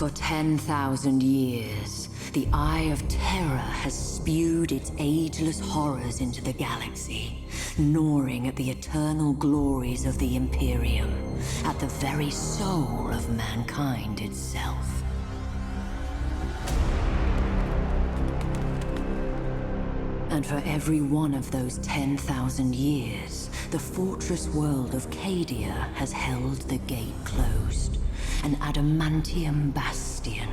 For 10,000 years, the Eye of Terror has spewed its ageless horrors into the galaxy, gnawing at the eternal glories of the Imperium, at the very soul of mankind itself. And for every one of those 10,000 years, the fortress world of Cadia has held the gate closed. An adamantium bastion,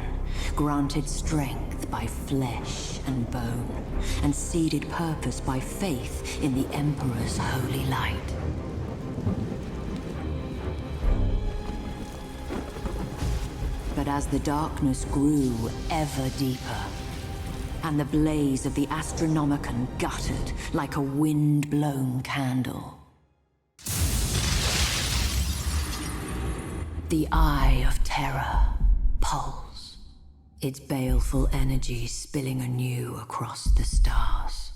granted strength by flesh and bone, and seeded purpose by faith in the Emperor's holy light. But as the darkness grew ever deeper, and the blaze of the Astronomicon guttered like a wind-blown candle, the Eye of Terror pulsed, its baleful energy spilling anew across the stars.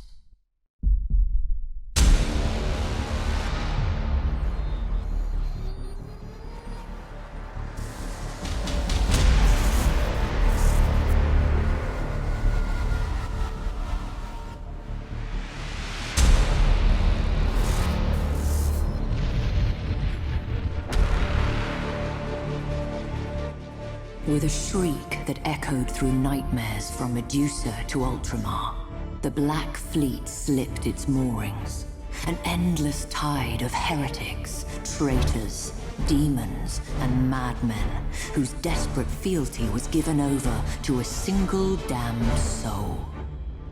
With a shriek that echoed through nightmares from Medusa to Ultramar, the Black Fleet slipped its moorings. An endless tide of heretics, traitors, demons, and madmen whose desperate fealty was given over to a single damned soul.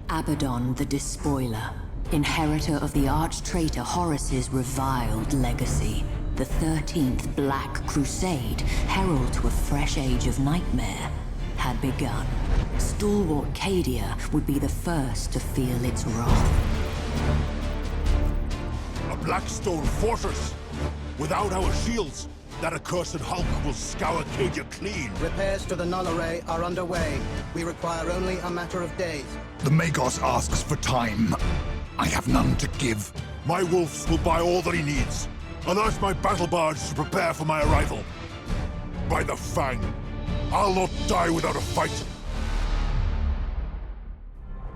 Abaddon the Despoiler, inheritor of the arch-traitor Horus's reviled legacy. The 13th Black Crusade, herald to a fresh age of nightmare, had begun. Stalwart Cadia would be the first to feel its wrath. A Blackstone fortress! Without our shields, that accursed Hulk will scour Cadia clean. Repairs to the null array are underway. We require only a matter of days. The Magos asks for time. I have none to give. My wolves will buy all that he needs. Alert my battle bards to prepare for my arrival. By the Fang, I'll not die without a fight.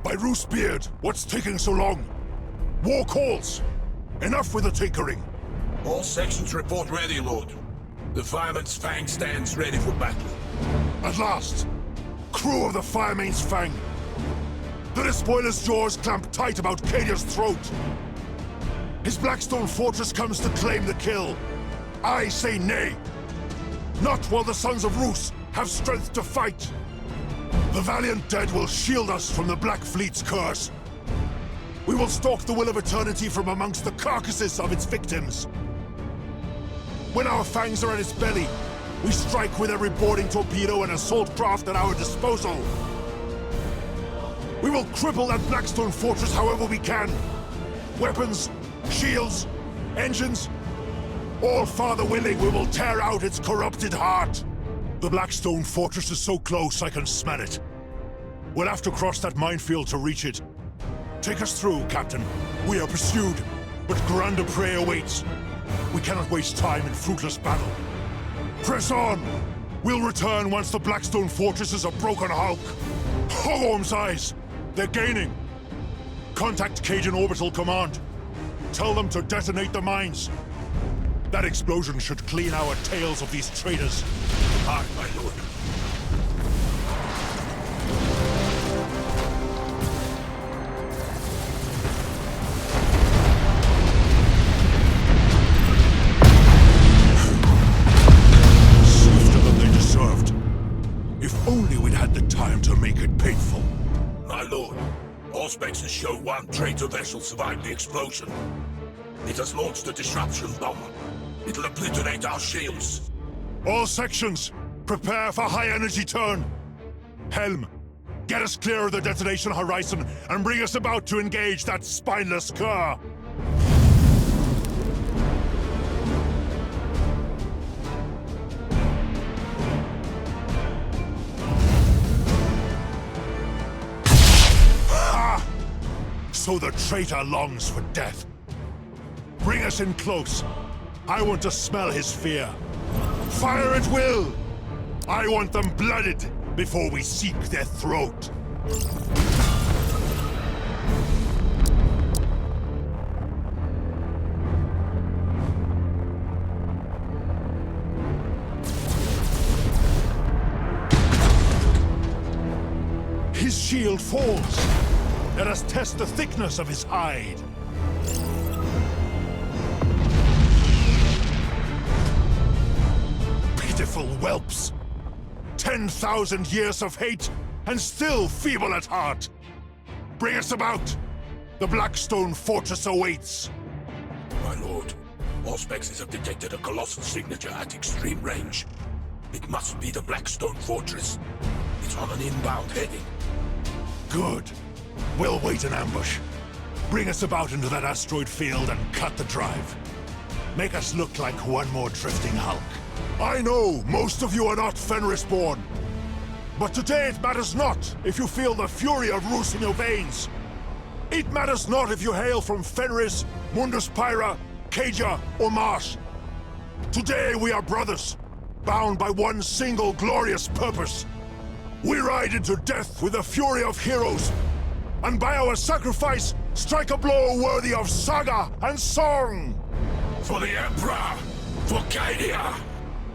By Roosebeard, what's taking so long? War calls! Enough with the tinkering! All sections report ready, Lord. The Fireman's Fang stands ready for battle. At last! Crew of the Firemain's Fang! The Despoiler's jaws clamp tight about Cadia's throat! His Blackstone fortress comes to claim the kill. I say nay. Not while the sons of Roos have strength to fight. The valiant dead will shield us from the Black Fleet's curse. We will stalk the will of eternity from amongst the carcasses of its victims. When our fangs are at its belly, we strike with every boarding torpedo and assault craft at our disposal. We will cripple that Blackstone fortress however we can. Weapons, shields, engines, all Father willing, we will tear out its corrupted heart. The Blackstone fortress is so close I can smell it. We'll have to cross that minefield to reach it. Take us through, Captain. We are pursued, but grander prey awaits. We cannot waste time in fruitless battle. Press on! We'll return once the Blackstone fortress is a broken hulk. Hogorm's eyes! They're gaining! Contact Cadian Orbital Command. Tell them to detonate the mines. That explosion should clean our tails of these traitors. Aye, my lord. Swifter than they deserved. If only we'd had the time to make it painful. My lord, all specs show one traitor vessel survived the explosion. It has launched a disruption bomb. It'll obliterate our shields. All sections, prepare for high-energy turn. Helm, get us clear of the detonation horizon and bring us about to engage that spineless cur. Ha! So the traitor longs for death. Bring us in close. I want to smell his fear. Fire at will! I want them blooded before we seek their throat. His shield falls. Let us test the thickness of his hide. Pitiful whelps. 10,000 years of hate, and still feeble at heart. Bring us about. The Blackstone Fortress awaits. My lord, Auspexes have detected a colossal signature at extreme range. It must be the Blackstone Fortress. It's on an inbound heading. Good. We'll wait in ambush. Bring us about into that asteroid field and cut the drive. Make us look like one more drifting hulk. I know most of you are not Fenris-born. But today it matters not if you feel the fury of Rus in your veins. It matters not if you hail from Fenris, Mundus Pyra, Cadia, or Mars. Today we are brothers, bound by one single glorious purpose. We ride into death with the fury of heroes, and by our sacrifice, strike a blow worthy of saga and song! For the Emperor! For Cadia!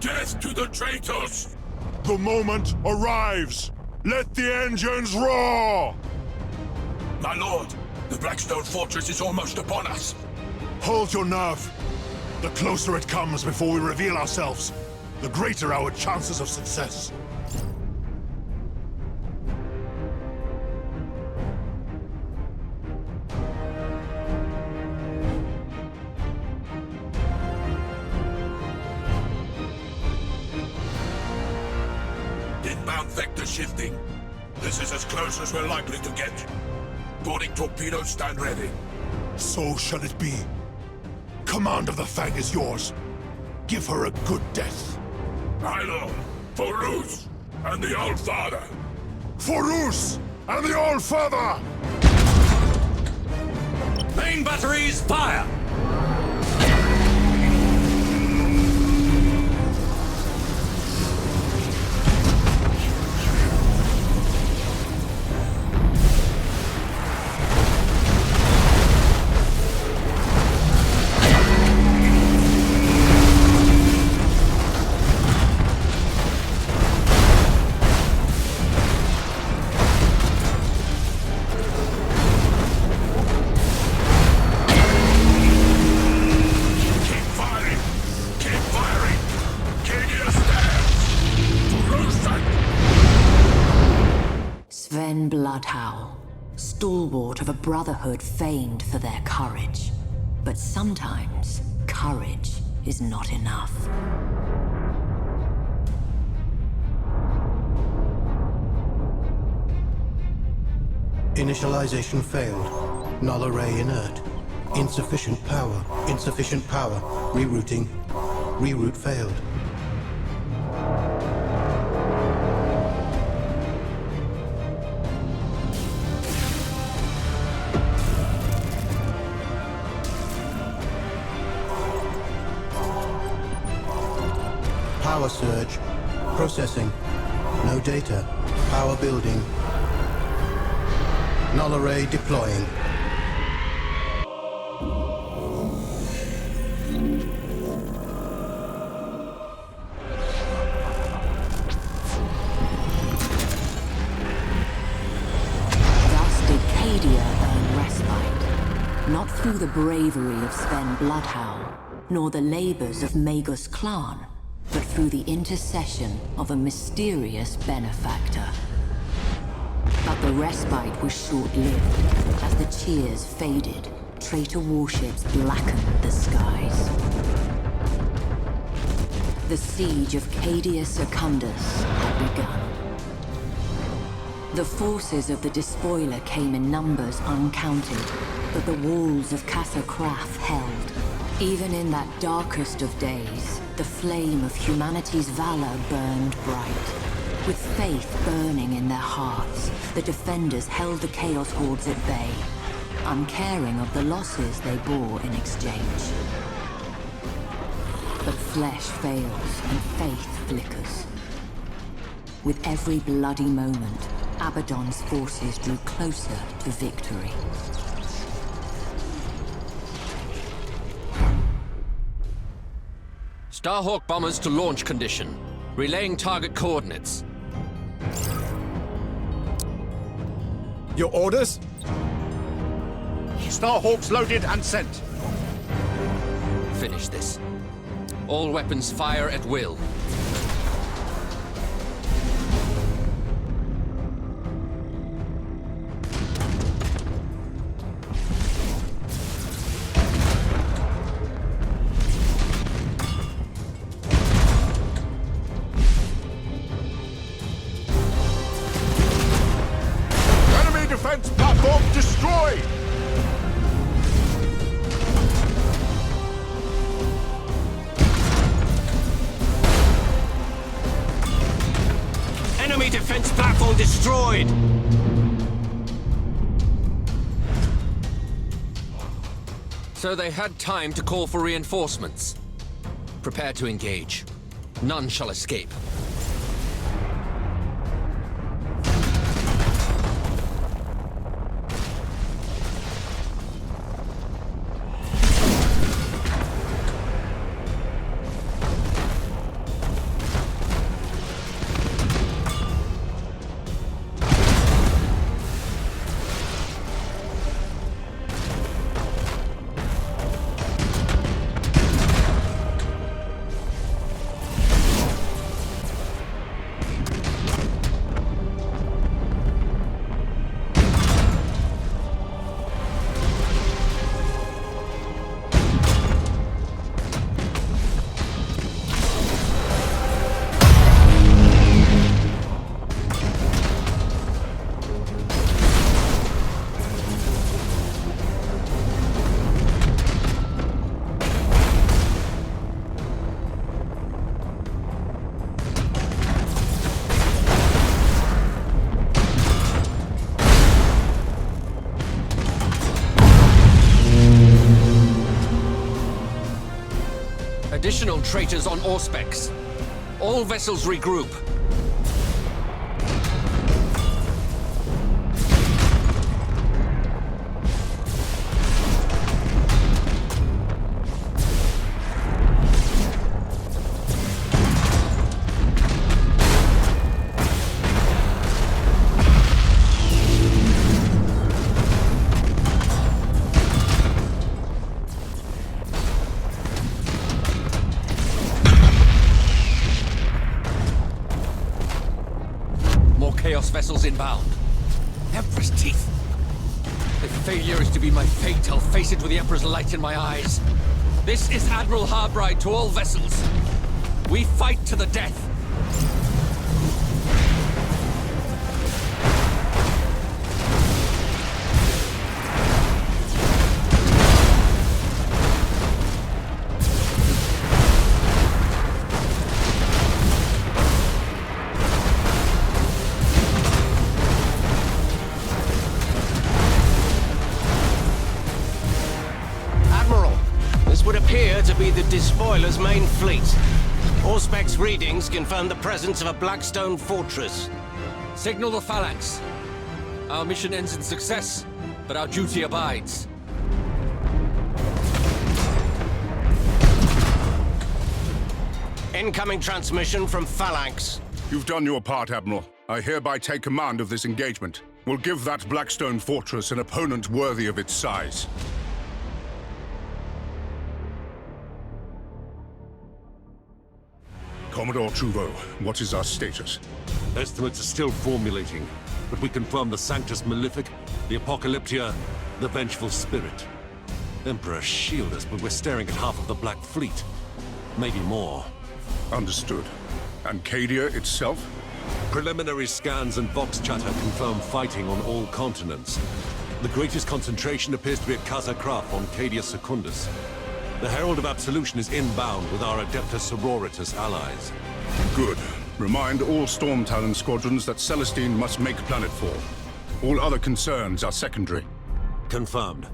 Death to the traitors! The moment arrives! Let the engines roar! My lord, the Blackstone Fortress is almost upon us! Hold your nerve! The closer it comes before we reveal ourselves, the greater our chances of success. Inbound vector shifting. This is as close as we're likely to get. Boarding torpedoes stand ready. So shall it be. Command of the Fang is yours. Give her a good death. My lord, for Rus and the Old Father. For Rus and the Old Father! Main batteries, fire! Bloodhowl, stalwart of a brotherhood famed for their courage. But sometimes, courage is not enough. Initialization failed. Null array inert. Insufficient power. Insufficient power. Rerouting. Reroute failed. Power surge. Processing. No data. Power building. Null array deploying. Thus did Cadia earn respite, not through the bravery of Sven Bloodhowl, nor the labors of Magus Clan, but through the intercession of a mysterious benefactor. But the respite was short-lived. As the cheers faded, traitor warships blackened the skies. The siege of Cadia Secundus had begun. The forces of the Despoiler came in numbers uncounted, but the walls of Casa Kraf held. Even in that darkest of days, the flame of humanity's valor burned bright. With faith burning in their hearts, the defenders held the Chaos Hordes at bay, uncaring of the losses they bore in exchange. But flesh fails and faith flickers. With every bloody moment, Abaddon's forces drew closer to victory. Starhawk bombers to launch condition. Relaying target coordinates. Your orders? Starhawks loaded and sent. Finish this. All weapons fire at will. Enemy defense platform destroyed! Enemy defense platform destroyed! So they had time to call for reinforcements. Prepare to engage. None shall escape. Additional traitors on Auspex. All vessels regroup. Chaos vessels inbound. Emperor's teeth. If failure is to be my fate, I'll face it with the Emperor's light in my eyes. This is Admiral Harbride to all vessels. We fight to the death. To be the Despoiler's main fleet. Auspex readings confirm the presence of a Blackstone fortress. Signal the Phalanx. Our mission ends in success, but our duty abides. Incoming transmission from Phalanx. You've done your part, Admiral. I hereby take command of this engagement. We'll give that Blackstone fortress an opponent worthy of its size. Commodore Truvo, what is our status? Estimates are still formulating, but we confirm the Sanctus Malefic, the Apocalyptia, the Vengeful Spirit. Emperor, shield us, but we're staring at half of the Black Fleet. Maybe more. Understood. And Cadia itself? Preliminary scans and Vox chatter confirm fighting on all continents. The greatest concentration appears to be at Casa Kraf on Cadia Secundus. The Herald of Absolution is inbound with our Adeptus Sororitas allies. Good. Remind all Storm Talon squadrons that Celestine must make planetfall. All other concerns are secondary. Confirmed.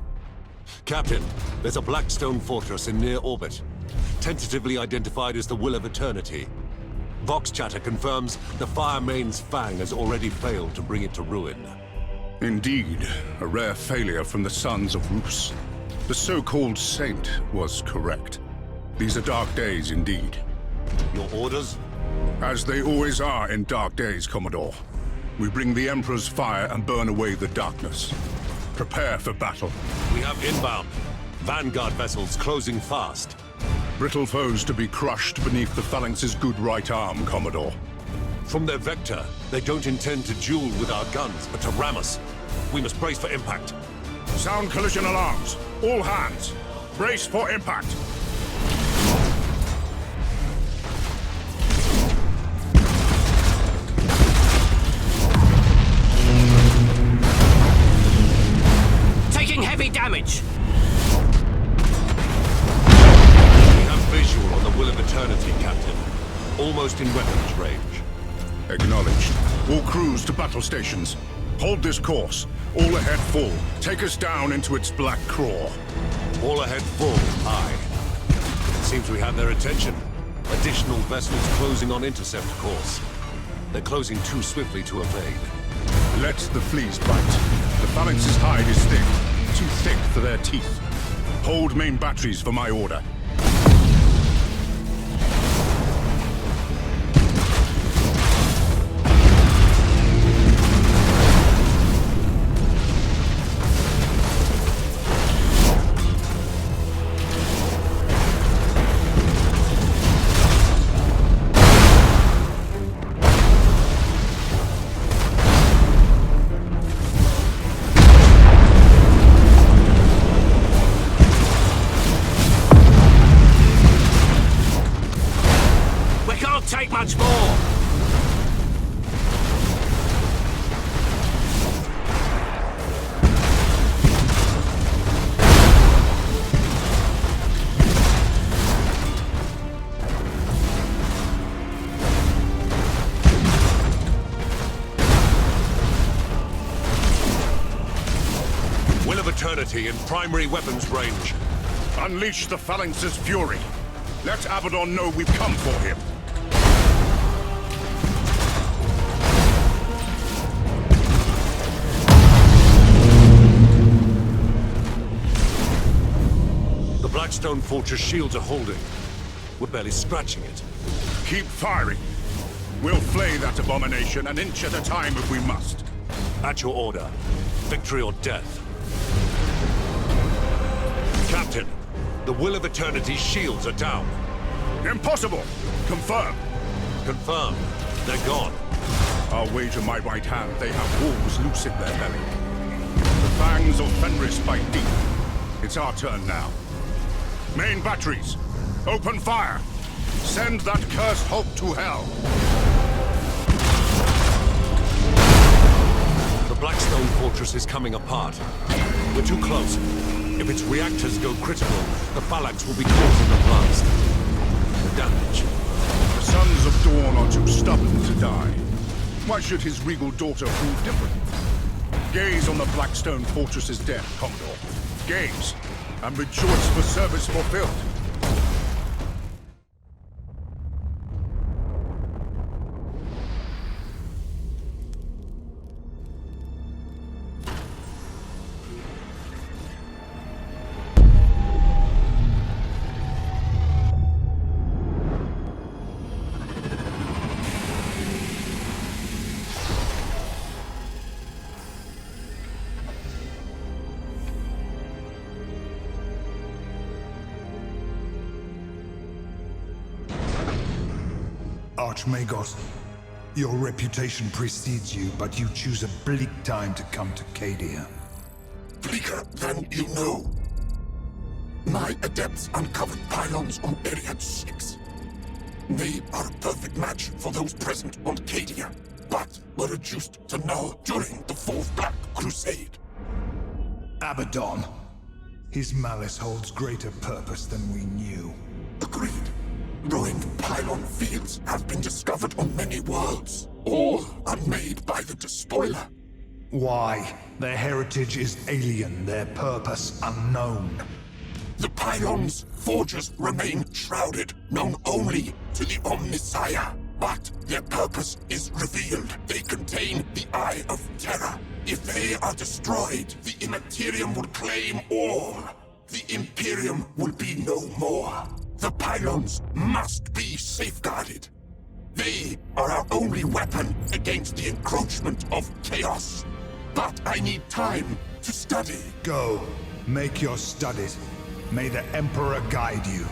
Captain, there's a Blackstone fortress in near orbit, tentatively identified as the Will of Eternity. Vox chatter confirms the Fire Main's fang has already failed to bring it to ruin. Indeed, a rare failure from the Sons of Rus. The so-called Saint was correct. These are dark days indeed. Your orders? As they always are in dark days, Commodore. We bring the Emperor's fire and burn away the darkness. Prepare for battle. We have inbound. Vanguard vessels closing fast. Brittle foes to be crushed beneath the Phalanx's good right arm, Commodore. From their vector, they don't intend to duel with our guns, but to ram us. We must brace for impact. Sound collision alarms. All hands. Brace for impact. Taking heavy damage! We have visual on the Will of Eternity, Captain. Almost in weapons range. Acknowledged. All crews to battle stations. Hold this course. All ahead full. Take us down into its black craw. All ahead full, aye. It seems we have their attention. Additional vessels closing on intercept course. They're closing too swiftly to evade. Let the fleas bite. The Phalanx's hide is thick. Too thick for their teeth. Hold main batteries for my order. Take much more! Will of Eternity in primary weapons range. Unleash the Phalanx's fury. Let Abaddon know we've come for him. Blackstone Fortress shields are holding. We're barely scratching it. Keep firing. We'll flay that abomination an inch at a time if we must. At your order. Victory or death. Captain, the Will of Eternity's shields are down. Impossible! Confirm. Confirmed. They're gone. I'll wager my right hand they have wolves loose in their belly. The fangs of Fenris bite deep. It's our turn now. Main batteries, open fire! Send that cursed hope to hell! The Blackstone Fortress is coming apart. We're too close. If its reactors go critical, the Phalanx will be caught in the blast. The damage. The Sons of Dawn are too stubborn to die. Why should his regal daughter prove different? Gaze on the Blackstone Fortress's death, Commodore. Gaze, and rejoice for service fulfilled. Archmagos, your reputation precedes you, but you choose a bleak time to come to Cadia. Bleaker than you know. My adepts uncovered pylons on Area 6. They are a perfect match for those present on Cadia, but were reduced to null during the 4th Black Crusade. Abaddon. His malice holds greater purpose than we knew. Agreed. Ruined pylon fields have been discovered on many worlds, all unmade by the Despoiler. Why? Their heritage is alien, their purpose unknown. The pylons' forges remain shrouded, known only to the Omnissiah. But their purpose is revealed. They contain the Eye of Terror. If they are destroyed, the Imperium will claim all. The Imperium will be no more. The pylons must be safeguarded. They are our only weapon against the encroachment of chaos. But I need time to study. Go. Make your studies. May the Emperor guide you.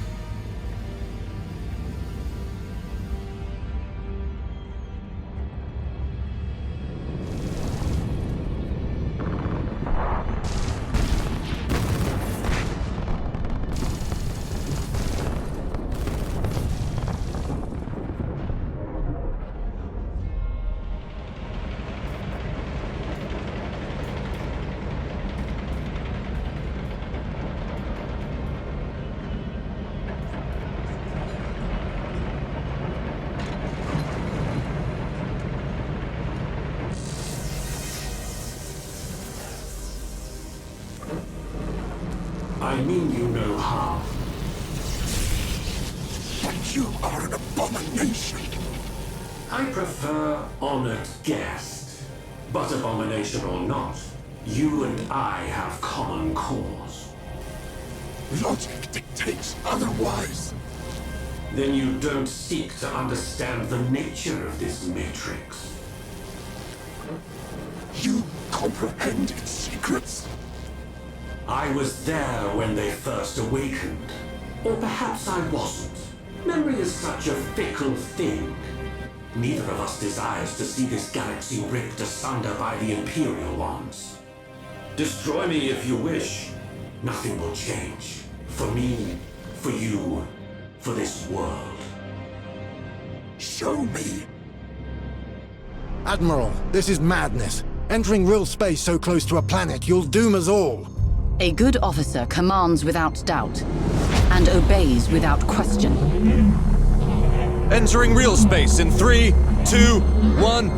I mean you no harm. But you are an abomination. I prefer honored guest. But abomination or not, you and I have common cause. Logic dictates otherwise. Then you don't seek to understand the nature of this matrix. You comprehend its secrets. I was there when they first awakened. Or perhaps I wasn't. Memory is such a fickle thing. Neither of us desires to see this galaxy ripped asunder by the Imperial ones. Destroy me if you wish. Nothing will change. For me, for you, for this world. Show me. Admiral, this is madness. Entering real space so close to a planet, you'll doom us all. A good officer commands without doubt, and obeys without question. Entering real space in 3, 2, 1.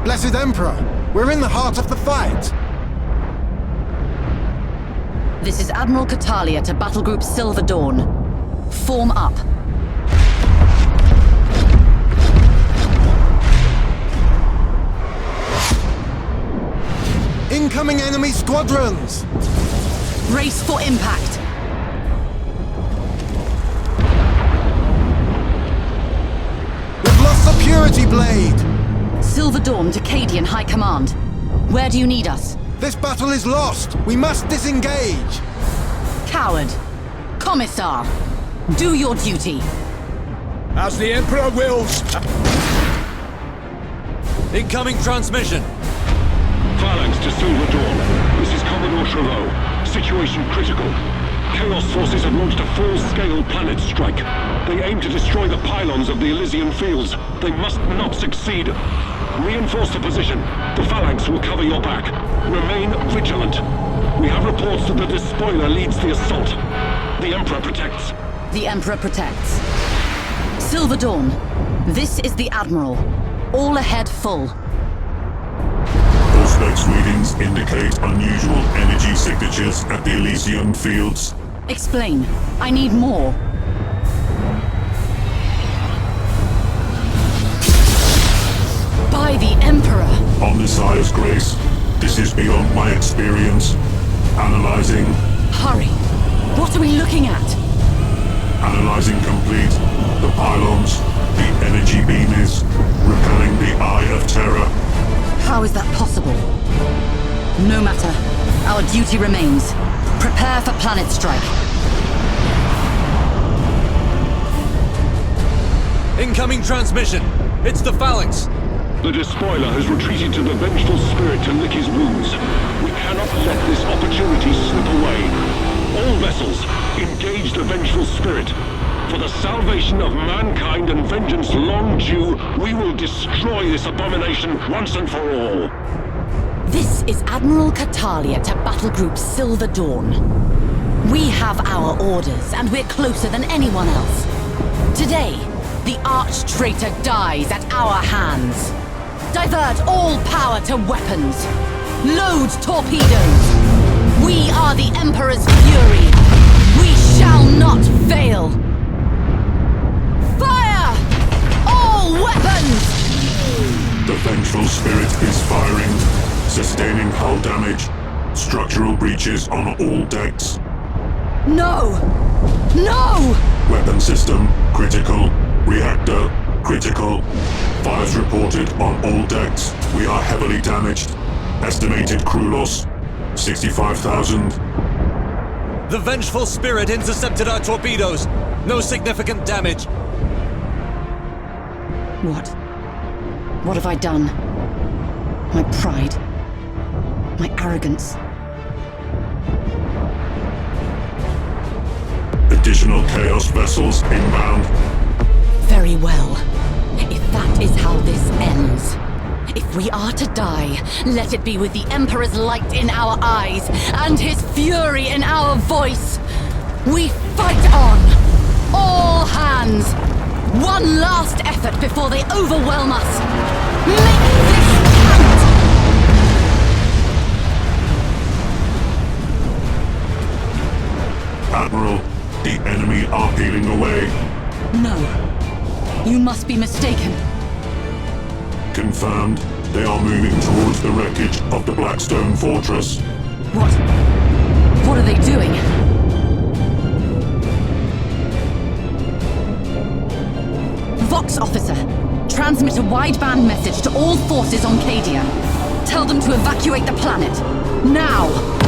Blessed Emperor, we're in the heart of the fight. This is Admiral Cadia to Battle Group Silver Dawn. Form up. Incoming enemy squadrons! Brace for impact. We've lost the Purity Blade! Silver Dawn to Cadian High Command. Where do you need us? This battle is lost! We must disengage! Coward. Commissar. Do your duty. As the Emperor wills! Incoming transmission. Phalanx to Silver Dawn. This is Commodore Trevaux. Situation critical. Chaos forces have launched a full-scale planet strike. They aim to destroy the pylons of the Elysian fields. They must not succeed. Reinforce the position. The Phalanx will cover your back. Remain vigilant. We have reports that the Despoiler leads the assault. The Emperor protects. The Emperor protects. Silver Dawn. This is the Admiral. All ahead full. Auspex readings indicate unusual energy signatures at the Elysian fields. Explain. I need more. By the Emperor! Omnissiah's grace, this is beyond my experience. Analyzing. Hurry! What are we looking at? Analyzing complete. The pylons, the energy beam is repelling the Eye of Terror. How is that possible? No matter. Our duty remains. Prepare for planet strike. Incoming transmission. It's the Phalanx. The Despoiler has retreated to the Vengeful Spirit to lick his wounds. We cannot let this opportunity slip away. All vessels, engage the Vengeful Spirit. For the salvation of mankind and vengeance long due, we will destroy this abomination once and for all. This is Admiral Cadia to Battle Group Silver Dawn. We have our orders, and we're closer than anyone else. Today, the arch-traitor dies at our hands. Divert all power to weapons. Load torpedoes. We are the Emperor's fury. We Sustaining hull damage. Structural breaches on all decks. No! No! Weapon system critical. Reactor critical. Fires reported on all decks. We are heavily damaged. Estimated crew loss 65,000. The vengeful spirit intercepted our torpedoes. No significant damage. What? What have I done? My pride. My arrogance. Additional Chaos vessels inbound. Very well. If that is how this ends. If we are to die, let it be with the Emperor's light in our eyes and his fury in our voice. We fight on! All hands! One last effort before they overwhelm us! Make this count! Admiral, the enemy are peeling away. No. You must be mistaken. Confirmed. They are moving towards the wreckage of the Blackstone Fortress. What? What are they doing? Vox officer, transmit a wideband message to all forces on Cadia. Tell them to evacuate the planet. Now!